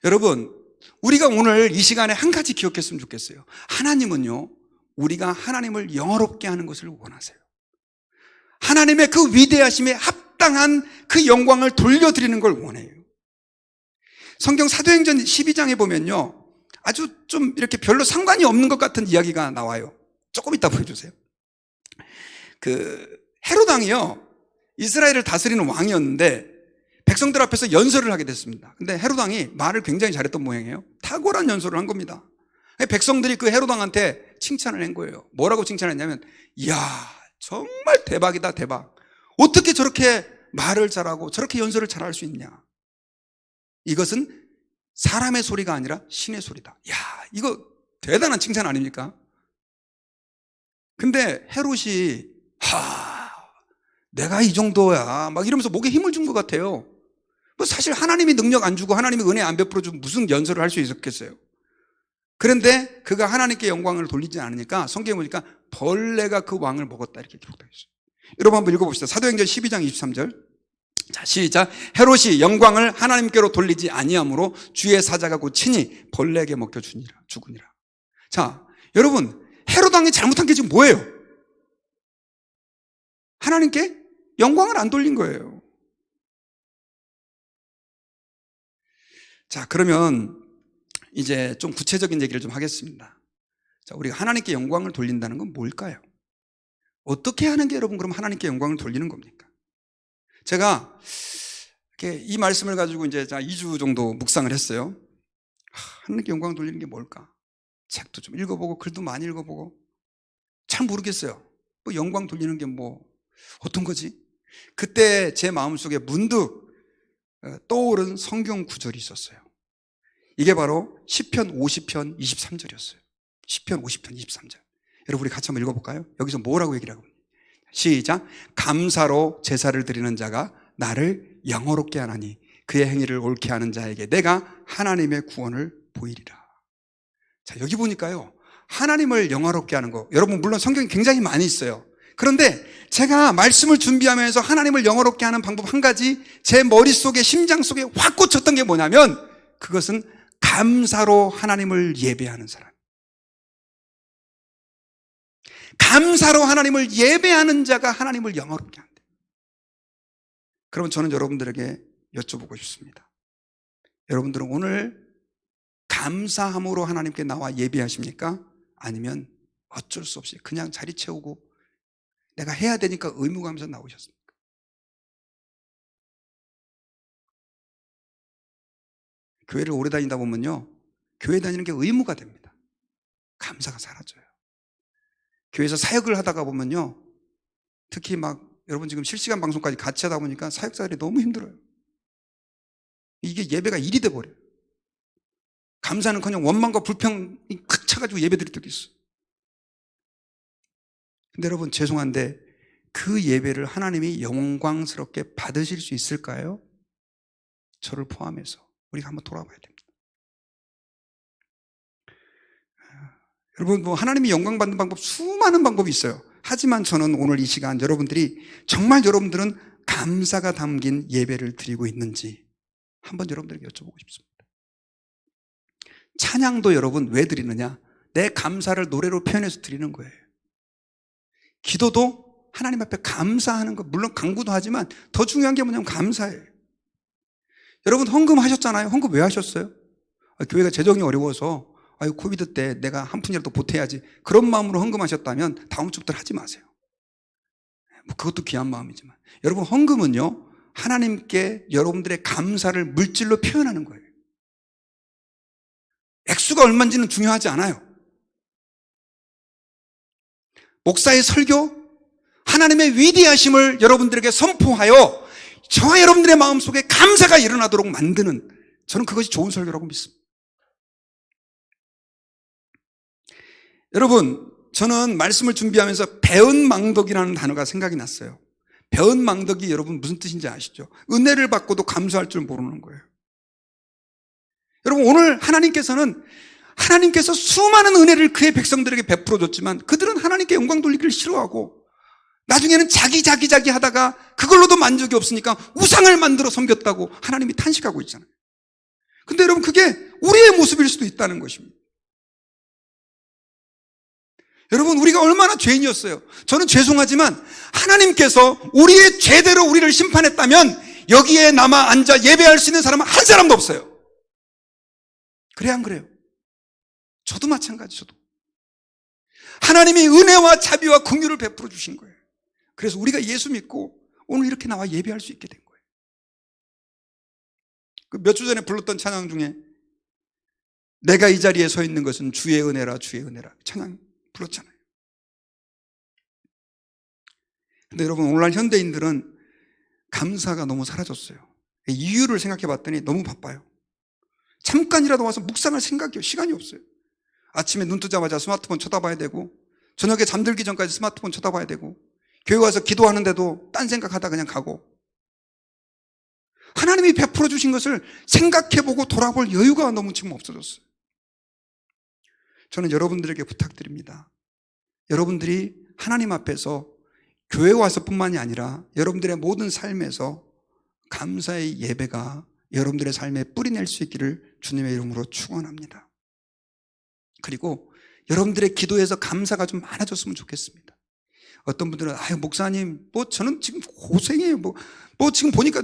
여러분, 우리가 오늘 이 시간에 한 가지 기억했으면 좋겠어요. 하나님은요 우리가 하나님을 영화롭게 하는 것을 원하세요. 하나님의 그 위대하심에 합당한 그 영광을 돌려드리는 걸 원해요. 성경 사도행전 12장에 보면요 아주 좀 이렇게 별로 상관이 없는 것 같은 이야기가 나와요. 조금 이따 보여주세요. 헤롯 왕이요 이스라엘을 다스리는 왕이었는데 백성들 앞에서 연설을 하게 됐습니다. 근데 헤롯 왕이 말을 굉장히 잘했던 모양이에요. 탁월한 연설을 한 겁니다. 백성들이 그 헤롯 왕한테 칭찬을 한 거예요. 뭐라고 칭찬했냐면, 이야 정말 대박이다 대박. 어떻게 저렇게 말을 잘하고 저렇게 연설을 잘할 수 있냐. 이것은 사람의 소리가 아니라 신의 소리다. 야, 이거 대단한 칭찬 아닙니까? 근데 헤롯이 내가 이 정도야 막 이러면서 목에 힘을 준 것 같아요. 뭐 사실 하나님이 능력 안 주고 하나님이 은혜 안 베풀어 주면 무슨 연설을 할 수 있었겠어요. 그런데 그가 하나님께 영광을 돌리지 않으니까 성경에 보니까 벌레가 그 왕을 먹었다 이렇게 기록되어 있어요. 여러분 한번 읽어봅시다. 사도행전 12장 23절. 자, 시작. 헤롯이 영광을 하나님께로 돌리지 아니하므로 주의 사자가 곧 친히 벌레에게 먹혀 죽으니라. 자, 여러분 헤롯 왕이 잘못한 게 지금 뭐예요? 하나님께 영광을 안 돌린 거예요. 자, 그러면 이제 좀 구체적인 얘기를 좀 하겠습니다. 자, 우리가 하나님께 영광을 돌린다는 건 뭘까요? 어떻게 하는 게 여러분 그럼 하나님께 영광을 돌리는 겁니까? 제가 이렇게 이 말씀을 가지고 이제 2주 정도 묵상을 했어요. 하나님께 영광을 돌리는 게 뭘까? 책도 좀 읽어보고 글도 많이 읽어보고 잘 모르겠어요. 뭐 영광 돌리는 게 뭐 어떤 거지? 그때 제 마음속에 문득 떠오른 성경 구절이 있었어요. 이게 바로 시편 50편 23절이었어요. 시편 50편 23절. 여러분 우리 같이 한번 읽어볼까요? 여기서 뭐라고 얘기를 하고 있나요? 시작. 감사로 제사를 드리는 자가 나를 영화롭게 하나니 그의 행위를 옳게 하는 자에게 내가 하나님의 구원을 보이리라. 자, 여기 보니까요 하나님을 영화롭게 하는 거, 여러분 물론 성경이 굉장히 많이 있어요. 그런데 제가 말씀을 준비하면서 하나님을 영화롭게 하는 방법 한 가지 제 머릿속에 심장 속에 확 꽂혔던 게 뭐냐면, 그것은 감사로 하나님을 예배하는 사람. 감사로 하나님을 예배하는 자가 하나님을 영화롭게 한다. 그럼 저는 여러분들에게 여쭤보고 싶습니다. 여러분들은 오늘 감사함으로 하나님께 나와 예배하십니까? 아니면 어쩔 수 없이 그냥 자리 채우고 내가 해야 되니까 의무감에서 나오셨습니까? 교회를 오래 다니다 보면요, 교회 다니는 게 의무가 됩니다. 감사가 사라져요. 교회에서 사역을 하다가 보면요, 특히 막 여러분 지금 실시간 방송까지 같이 하다 보니까 사역자들이 너무 힘들어요. 이게 예배가 일이 돼버려요. 감사는커녕 원망과 불평이 꽉 차가지고 예배 드릴 때도 있어요. 근데 여러분 죄송한데 그 예배를 하나님이 영광스럽게 받으실 수 있을까요? 저를 포함해서 우리가 한번 돌아봐야 됩니다. 여러분 뭐 하나님이 영광 받는 방법 수많은 방법이 있어요. 하지만 저는 오늘 이 시간 여러분들이 정말 여러분들은 감사가 담긴 예배를 드리고 있는지 한번 여러분들에게 여쭤보고 싶습니다. 찬양도 여러분 왜 드리느냐? 내 감사를 노래로 표현해서 드리는 거예요. 기도도 하나님 앞에 감사하는 거, 물론 간구도 하지만 더 중요한 게 뭐냐면 감사예요. 여러분 헌금 하셨잖아요. 헌금 왜 하셨어요? 교회가 재정이 어려워서 코비드 때 내가 한 푼이라도 보태야지, 그런 마음으로 헌금하셨다면 다음 주부터 하지 마세요. 뭐 그것도 귀한 마음이지만 여러분 헌금은요, 하나님께 여러분들의 감사를 물질로 표현하는 거예요. 액수가 얼마인지는 중요하지 않아요. 목사의 설교, 하나님의 위대하심을 여러분들에게 선포하여 저와 여러분들의 마음속에 감사가 일어나도록 만드는, 저는 그것이 좋은 설교라고 믿습니다. 여러분 저는 말씀을 준비하면서 배은망덕이라는 단어가 생각이 났어요. 배은망덕이 여러분 무슨 뜻인지 아시죠? 은혜를 받고도 감사할 줄 모르는 거예요. 여러분 오늘 하나님께서 수많은 은혜를 그의 백성들에게 베풀어 줬지만 그들은 하나님께 영광 돌리기를 싫어하고 나중에는 자기 하다가 그걸로도 만족이 없으니까 우상을 만들어 섬겼다고 하나님이 탄식하고 있잖아요. 근데 여러분 그게 우리의 모습일 수도 있다는 것입니다. 여러분 우리가 얼마나 죄인이었어요. 저는 죄송하지만 하나님께서 우리의 죄대로 우리를 심판했다면 여기에 남아 앉아 예배할 수 있는 사람은 한 사람도 없어요. 그래 안 그래요? 저도 마찬가지. 저도 하나님이 은혜와 자비와 긍휼을 베풀어 주신 거예요. 그래서 우리가 예수 믿고 오늘 이렇게 나와 예배할 수 있게 된 거예요. 그 몇 주 전에 불렀던 찬양 중에 내가 이 자리에 서 있는 것은 주의 은혜라 주의 은혜라 찬양 불렀잖아요. 근데 여러분 오늘날 현대인들은 감사가 너무 사라졌어요. 이유를 생각해 봤더니 너무 바빠요. 잠깐이라도 와서 묵상할 생각이 시간이 없어요. 아침에 눈 뜨자마자 스마트폰 쳐다봐야 되고 저녁에 잠들기 전까지 스마트폰 쳐다봐야 되고 교회 와서 기도하는데도 딴 생각하다 그냥 가고 하나님이 베풀어 주신 것을 생각해보고 돌아볼 여유가 너무 지금 없어졌어요. 저는 여러분들에게 부탁드립니다. 여러분들이 하나님 앞에서 교회 와서뿐만이 아니라 여러분들의 모든 삶에서 감사의 예배가 여러분들의 삶에 뿌리낼 수 있기를 주님의 이름으로 축원합니다. 그리고 여러분들의 기도에서 감사가 좀 많아졌으면 좋겠습니다. 어떤 분들은 목사님 저는 지금 고생해요. 지금 보니까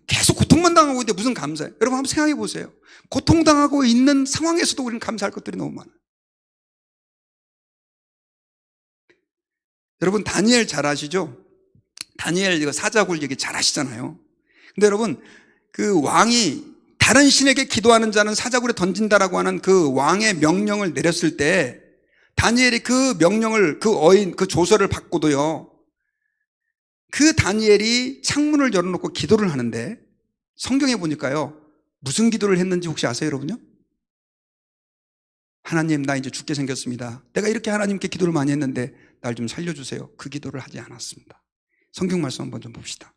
계속 고통만 당하고 있는데 무슨 감사해요. 여러분 한번 생각해 보세요. 고통당하고 있는 상황에서도 우리는 감사할 것들이 너무 많아요. 여러분 다니엘 잘 아시죠? 다니엘 사자굴 얘기 잘 아시잖아요. 근데 여러분 그 왕이 다른 신에게 기도하는 자는 사자굴에 던진다라고 하는 그 왕의 명령을 내렸을 때 다니엘이 그 명령을 그 조서를 받고도요, 그 다니엘이 창문을 열어놓고 기도를 하는데 성경에 보니까요 무슨 기도를 했는지 혹시 아세요 여러분요? 하나님 나 이제 죽게 생겼습니다. 내가 이렇게 하나님께 기도를 많이 했는데 날 좀 살려주세요. 그 기도를 하지 않았습니다. 성경 말씀 한번 좀 봅시다.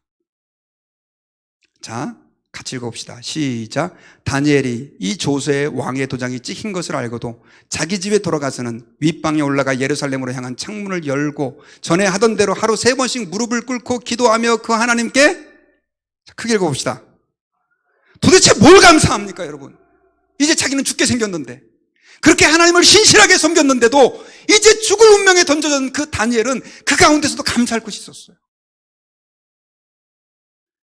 자 같이 읽어봅시다. 시작. 다니엘이 이 조서에 왕의 도장이 찍힌 것을 알고도 자기 집에 돌아가서는 윗방에 올라가 예루살렘으로 향한 창문을 열고 전에 하던 대로 하루 3번씩 무릎을 꿇고 기도하며 그 하나님께, 크게 읽어봅시다. 도대체 뭘 감사합니까 여러분? 이제 자기는 죽게 생겼는데 그렇게 하나님을 신실하게 섬겼는데도 이제 죽을 운명에 던져진 그 다니엘은 그 가운데서도 감사할 것이 있었어요.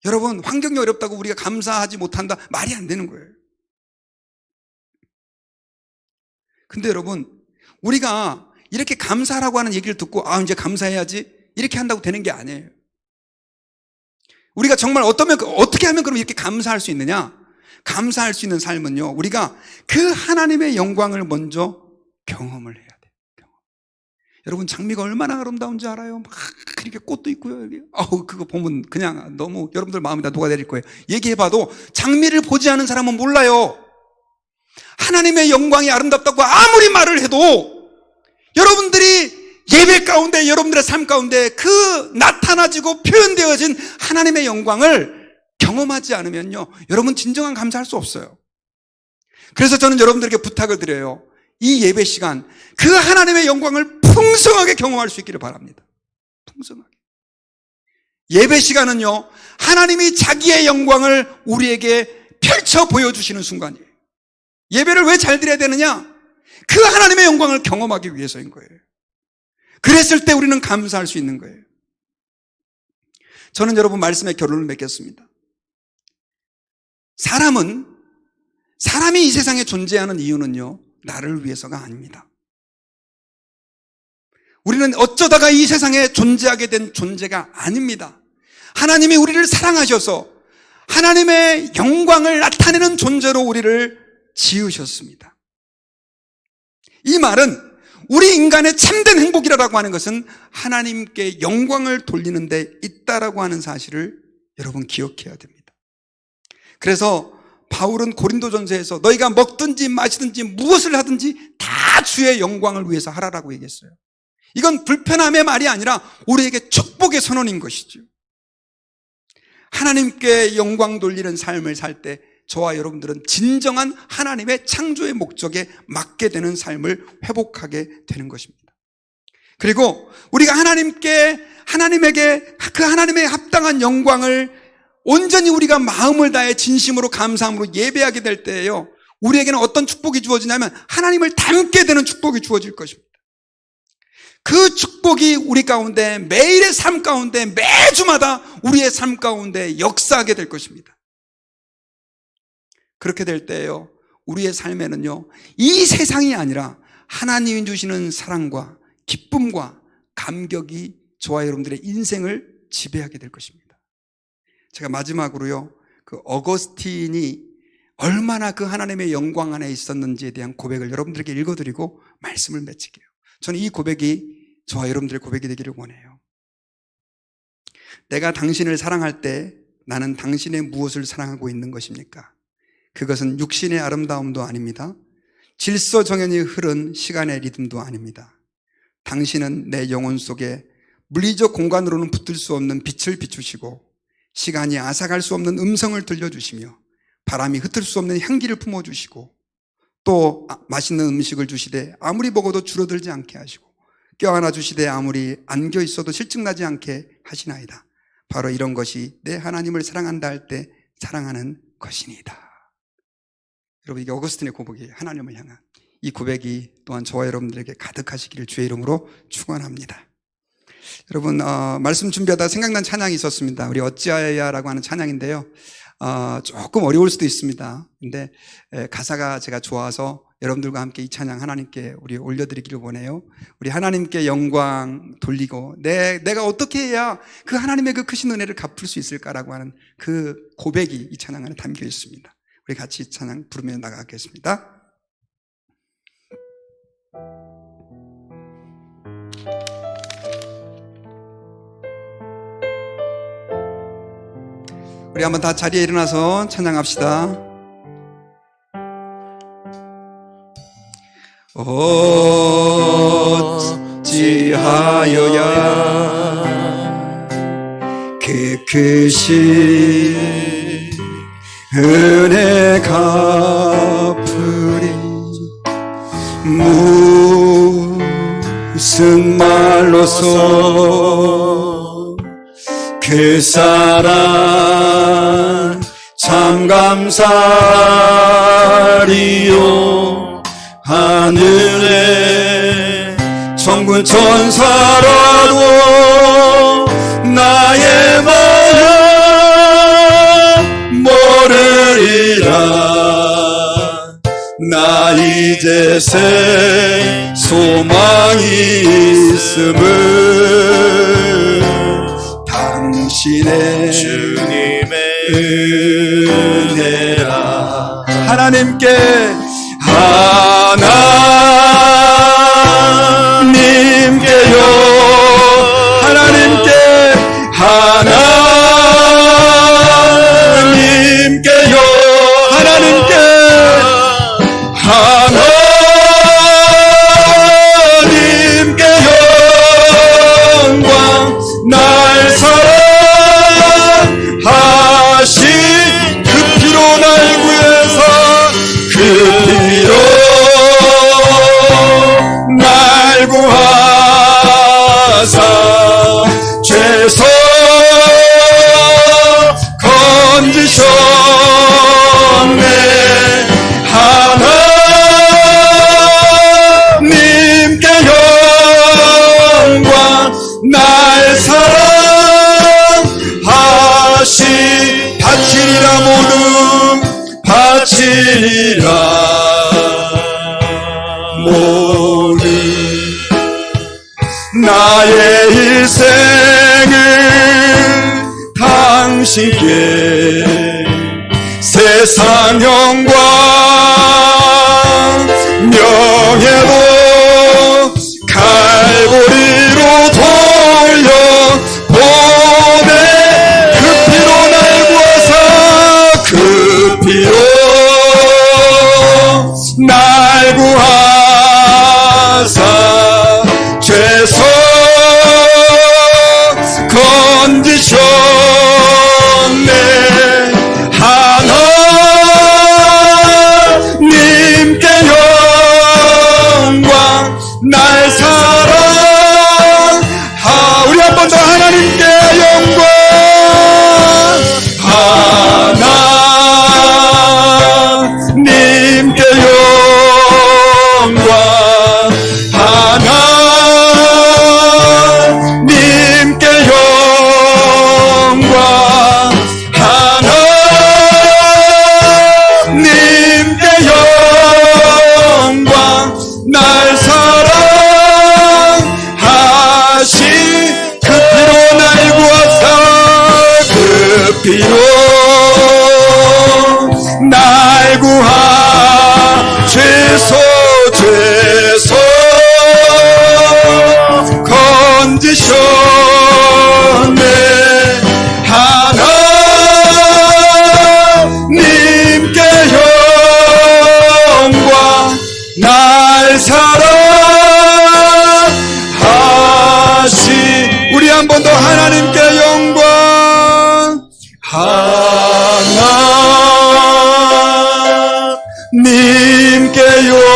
여러분 환경이 어렵다고 우리가 감사하지 못한다, 말이 안 되는 거예요. 근데 여러분 우리가 이렇게 감사라고 하는 얘기를 듣고 이제 감사해야지 이렇게 한다고 되는 게 아니에요. 우리가 정말 어떻게 하면 그럼 이렇게 감사할 수 있느냐? 감사할 수 있는 삶은요, 우리가 그 하나님의 영광을 먼저 경험을 해야 돼요. 여러분, 장미가 얼마나 아름다운지 알아요? 막 이렇게 꽃도 있고요. 여기. 그거 보면 그냥 너무 여러분들 마음이 다 녹아내릴 거예요. 얘기해봐도 장미를 보지 않은 사람은 몰라요. 하나님의 영광이 아름답다고 아무리 말을 해도 여러분들이 예배 가운데, 여러분들의 삶 가운데 그 나타나지고 표현되어진 하나님의 영광을 경험하지 않으면요, 여러분 진정한 감사할 수 없어요. 그래서 저는 여러분들에게 부탁을 드려요. 이 예배 시간 그 하나님의 영광을 풍성하게 경험할 수 있기를 바랍니다. 풍성하게. 예배 시간은요, 하나님이 자기의 영광을 우리에게 펼쳐 보여주시는 순간이에요. 예배를 왜 잘 드려야 되느냐? 그 하나님의 영광을 경험하기 위해서인 거예요. 그랬을 때 우리는 감사할 수 있는 거예요. 저는 여러분 말씀에 결론을 맺겠습니다. 사람이 이 세상에 존재하는 이유는요, 나를 위해서가 아닙니다. 우리는 어쩌다가 이 세상에 존재하게 된 존재가 아닙니다. 하나님이 우리를 사랑하셔서 하나님의 영광을 나타내는 존재로 우리를 지으셨습니다. 이 말은 우리 인간의 참된 행복이라고 하는 것은 하나님께 영광을 돌리는 데 있다라고 하는 사실을 여러분 기억해야 됩니다. 그래서 바울은 고린도전서에서 너희가 먹든지 마시든지 무엇을 하든지 다 주의 영광을 위해서 하라라고 얘기했어요. 이건 불편함의 말이 아니라 우리에게 축복의 선언인 것이죠. 하나님께 영광 돌리는 삶을 살 때 저와 여러분들은 진정한 하나님의 창조의 목적에 맞게 되는 삶을 회복하게 되는 것입니다. 그리고 우리가 하나님에게 그 하나님의 합당한 영광을 온전히 우리가 마음을 다해 진심으로 감사함으로 예배하게 될 때에요, 우리에게는 어떤 축복이 주어지냐면 하나님을 닮게 되는 축복이 주어질 것입니다. 그 축복이 우리 가운데 매일의 삶 가운데 매주마다 우리의 삶 가운데 역사하게 될 것입니다. 그렇게 될 때에요, 우리의 삶에는요, 이 세상이 아니라 하나님이 주시는 사랑과 기쁨과 감격이 저와 여러분들의 인생을 지배하게 될 것입니다. 제가 마지막으로요, 그 어거스틴이 얼마나 그 하나님의 영광 안에 있었는지에 대한 고백을 여러분들에게 읽어드리고 말씀을 맺을게요. 저는 이 고백이 저와 여러분들의 고백이 되기를 원해요. 내가 당신을 사랑할 때 나는 당신의 무엇을 사랑하고 있는 것입니까? 그것은 육신의 아름다움도 아닙니다. 질서정연히 흐른 시간의 리듬도 아닙니다. 당신은 내 영혼 속에 물리적 공간으로는 붙들 수 없는 빛을 비추시고 시간이 앗아갈 수 없는 음성을 들려주시며 바람이 흩을 수 없는 향기를 품어주시고 또 맛있는 음식을 주시되 아무리 먹어도 줄어들지 않게 하시고 껴안아 주시되 아무리 안겨 있어도 실증나지 않게 하시나이다. 바로 이런 것이 내 하나님을 사랑한다 할 때 사랑하는 것이니이다. 여러분, 이게 어거스틴의 고백이에요. 하나님을 향한 이 고백이 또한 저와 여러분들에게 가득하시기를 주의 이름으로 축원합니다. 여러분, 말씀 준비하다 생각난 찬양이 있었습니다. 우리 어찌하여야라고 하는 찬양인데요, 조금 어려울 수도 있습니다. 근데 가사가 제가 좋아서 여러분들과 함께 이 찬양 하나님께 우리 올려드리기를 원해요. 우리 하나님께 영광 돌리고 내가 어떻게 해야 그 하나님의 그 크신 은혜를 갚을 수 있을까라고 하는 그 고백이 이 찬양 안에 담겨 있습니다. 우리 같이 이 찬양 부르며 나가겠습니다. 우리 한번 다 자리에 일어나서 찬양합시다. 어찌하여야 그 크신 은혜 갚으리 무슨 말로서 그 사랑 참 감사리요. 하늘에 천군 천사라도 나의 마음 모르리라. 나 이제 새 소망이 있음을 당신의 주님의 은혜라. 하나님께 하나님께요 하나님께 하나님께요 하나님께 하나님께 영광 날 사랑하신 그 피로 날 구해서 그 피로 날 구하사 죄서 건지셨네 하나님께 영광 날 사랑하시 바치리라 모두 바치리라 모두 나의 일생을 당신께 세상 영광 명예도 갈보리로 돌려 보내 그 피로 날 구하사 그 피로 날 구하사 죄서 건지셨네 하나님께 영광 날 사랑하 우리 한 번 더 하나님께 영광 하나님께 영광 하나님께 영광 하나님께 영광 날 사랑하신 그 피로 날 구하사 그 피로 날 구하시소 죄서 건지셨네 하나님께 영광 날 사랑하시 우리 한 번 더 하나님께 영광 하나님께 영광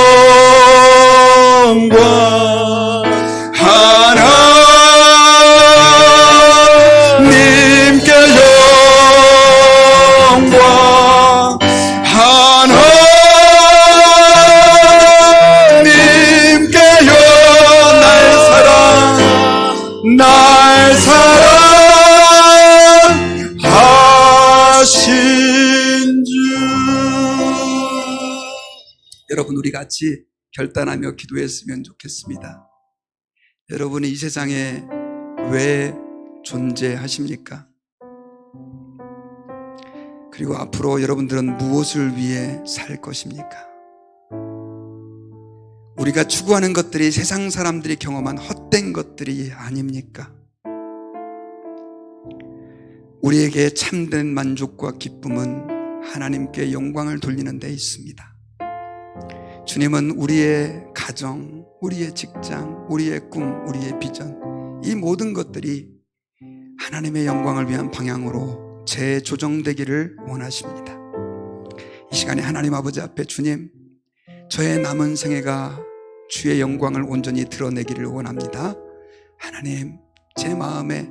하나님께 영광 하나님께 날 사랑하신 주 여러분 우리 같이 결단하며 기도했으면 좋겠습니다. 여러분이 이 세상에 왜 존재하십니까? 그리고 앞으로 여러분들은 무엇을 위해 살 것입니까? 우리가 추구하는 것들이 세상 사람들이 경험한 헛된 것들이 아닙니까? 우리에게 참된 만족과 기쁨은 하나님께 영광을 돌리는 데 있습니다. 주님은 우리의 가정, 우리의 직장, 우리의 꿈, 우리의 비전, 이 모든 것들이 하나님의 영광을 위한 방향으로 재조정되기를 원하십니다. 이 시간에 하나님 아버지 앞에 주님, 저의 남은 생애가 주의 영광을 온전히 드러내기를 원합니다. 하나님, 제 마음에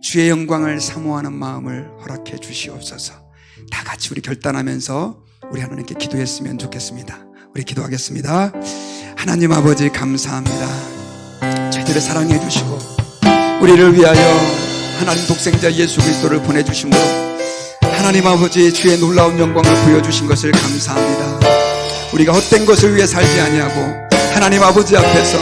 주의 영광을 사모하는 마음을 허락해 주시옵소서. 다 같이 우리 결단하면서 우리 하나님께 기도했으면 좋겠습니다. 우리 기도하겠습니다. 하나님 아버지 감사합니다. 저희들을 사랑해 주시고 우리를 위하여 하나님 독생자 예수 그리스도를 보내주심으로 하나님 아버지 주의 놀라운 영광을 보여주신 것을 감사합니다. 우리가 헛된 것을 위해 살지 아니하고 하나님 아버지 앞에서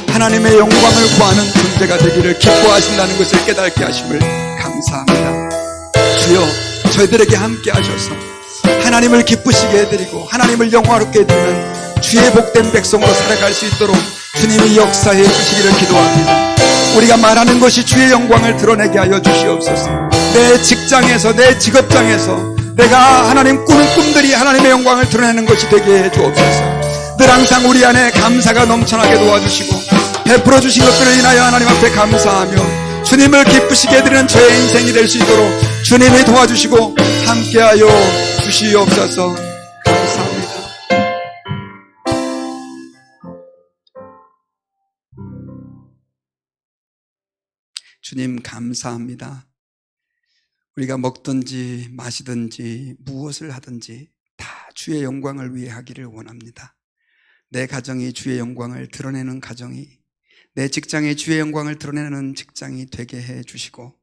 하나님의 영광을 구하는 존재가 되기를 기뻐하신다는 것을 깨닫게 하심을 감사합니다. 주여, 저희들에게 함께 하셔서 하나님을 기쁘시게 해드리고 하나님을 영화롭게 해드리는 주의 복된 백성으로 살아갈 수 있도록 주님이 역사해 주시기를 기도합니다. 우리가 말하는 것이 주의 영광을 드러내게 하여 주시옵소서. 내 직장에서, 내 직업장에서 내가 하나님 꾸는 꿈들이 하나님의 영광을 드러내는 것이 되게 해 주옵소서. 늘 항상 우리 안에 감사가 넘쳐나게 도와주시고 베풀어 주신 것들을 인하여 하나님 앞에 감사하며 주님을 기쁘시게 해드리는 저의 인생이 될 수 있도록 주님이 도와주시고 함께하여 주시옵소서. 감사합니다. 주님 감사합니다. 우리가 먹든지 마시든지 무엇을 하든지 다 주의 영광을 위해 하기를 원합니다. 내 가정이 주의 영광을 드러내는 가정이, 내 직장이 주의 영광을 드러내는 직장이 되게 해 주시고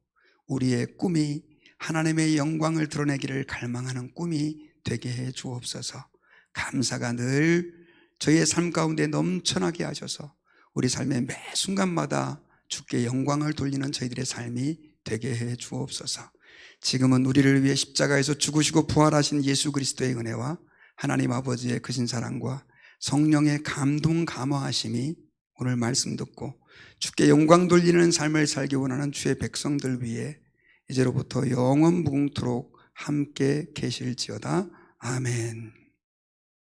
우리의 꿈이 하나님의 영광을 드러내기를 갈망하는 꿈이 되게 해 주옵소서. 감사가 늘 저희의 삶 가운데 넘쳐나게 하셔서 우리 삶의 매 순간마다 주께 영광을 돌리는 저희들의 삶이 되게 해 주옵소서. 지금은 우리를 위해 십자가에서 죽으시고 부활하신 예수 그리스도의 은혜와 하나님 아버지의 크신 사랑과 성령의 감동 감화하심이 오늘 말씀 듣고 주께 영광 돌리는 삶을 살기 원하는 주의 백성들 위해 이제로부터 영원 무궁토록 함께 계실지어다. 아멘.